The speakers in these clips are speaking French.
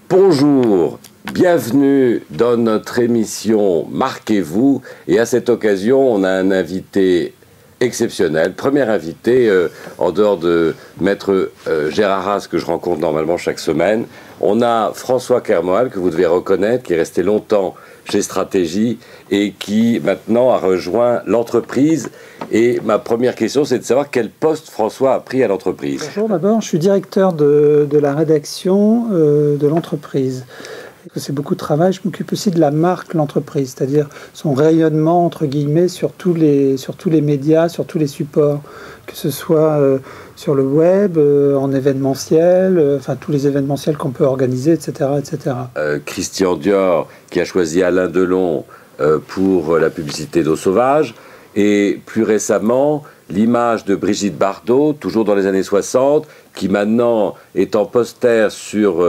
Bonjour, bienvenue dans notre émission Marquez-vous. Et à cette occasion, on a un invité exceptionnel. Premier invité, en dehors de Maître Gérard Haas, que je rencontre normalement chaque semaine. On a François Kermoal, que vous devez reconnaître, qui est resté longtemps chez Stratégie et qui maintenant a rejoint l'entreprise. Et ma première question, c'est de savoir quel poste François a pris à l'entreprise. Bonjour, d'abord, je suis directeur de la rédaction de l'entreprise. C'est beaucoup de travail. Je m'occupe aussi de la marque l'entreprise, c'est-à-dire son rayonnement entre guillemets sur tous les médias, sur tous les supports, que ce soit sur le web, en événementiel, enfin tous les événementiels qu'on peut organiser, etc., etc. Christian Dior qui a choisi Alain Delon pour la publicité d'eau sauvage, et plus récemment l'image de Brigitte Bardot, toujours dans les années 60, qui maintenant est en poster sur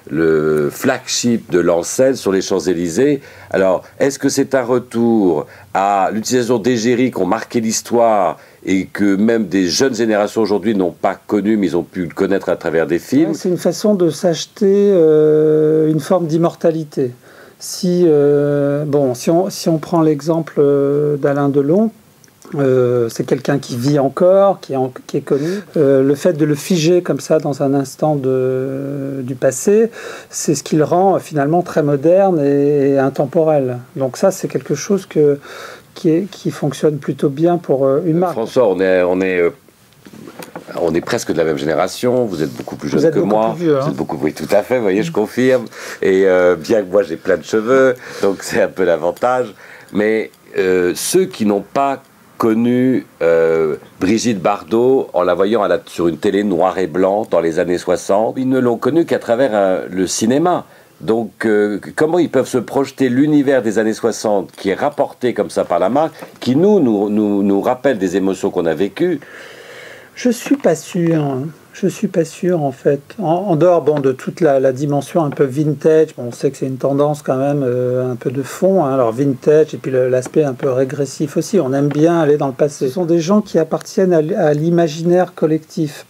le flagship de l'enseigne sur les Champs-Élysées. Alors, est-ce que c'est un retour à l'utilisation d'égéries qui ont marqué l'histoire et que même des jeunes générations aujourd'hui n'ont pas connu, mais ils ont pu le connaître à travers des films? C'est une façon de s'acheter une forme d'immortalité. Si on prend l'exemple d'Alain Delon, c'est quelqu'un qui vit encore, qui est connu. Le fait de le figer comme ça dans un instant du passé, c'est ce qui le rend finalement très moderne et intemporel. Donc ça, c'est quelque chose qui fonctionne plutôt bien pour une marque. François, on est presque de la même génération. Vous êtes beaucoup plus jeune que moi. Plus vieux, hein. Vous êtes beaucoup, oui, tout à fait. Vous voyez, je confirme. Et bien que moi j'ai plein de cheveux, donc c'est un peu l'avantage. Mais ceux qui n'ont pas connu Brigitte Bardot en la voyant sur une télé noir et blanc dans les années 60, ils ne l'ont connue qu'à travers le cinéma. Donc, comment ils peuvent se projeter l'univers des années 60 qui est rapporté comme ça par la marque, qui nous rappelle des émotions qu'on a vécues? Je suis pas sûr. Je suis pas sûr en fait. En dehors de toute la dimension un peu vintage, on sait que c'est une tendance quand même un peu de fond. Alors vintage et puis l'aspect un peu régressif aussi. On aime bien aller dans le passé. Ce sont des gens qui appartiennent à l'imaginaire collectif.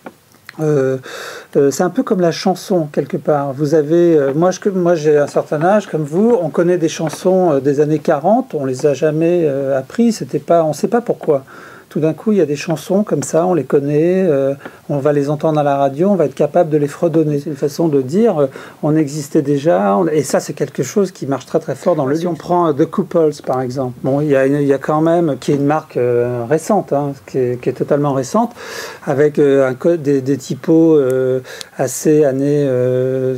C'est un peu comme la chanson quelque part. Vous avez, moi j'ai un certain âge comme vous. On connaît des chansons des années 40. On les a jamais apprises. On ne sait pas pourquoi. Tout d'un coup, il y a des chansons comme ça, on les connaît, on va les entendre à la radio, on va être capable de les fredonner. C'est une façon de dire, on existait déjà, et ça, c'est quelque chose qui marche très très fort dans le livre. Si on prend The Couples, par exemple, bon, il y a quand même, qui est une marque récente, hein, qui est totalement récente, avec des typos assez années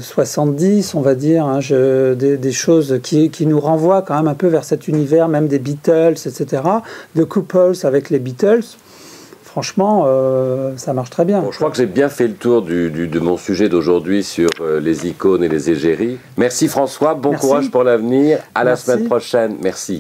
70, on va dire, hein, des choses qui nous renvoient quand même un peu vers cet univers, même des Beatles, etc. The Couples avec les Beatles, franchement, ça marche très bien. Bon, je crois que j'ai bien fait le tour de mon sujet d'aujourd'hui sur les icônes et les égéries. Merci François, bon courage pour l'avenir. À la semaine prochaine. Merci.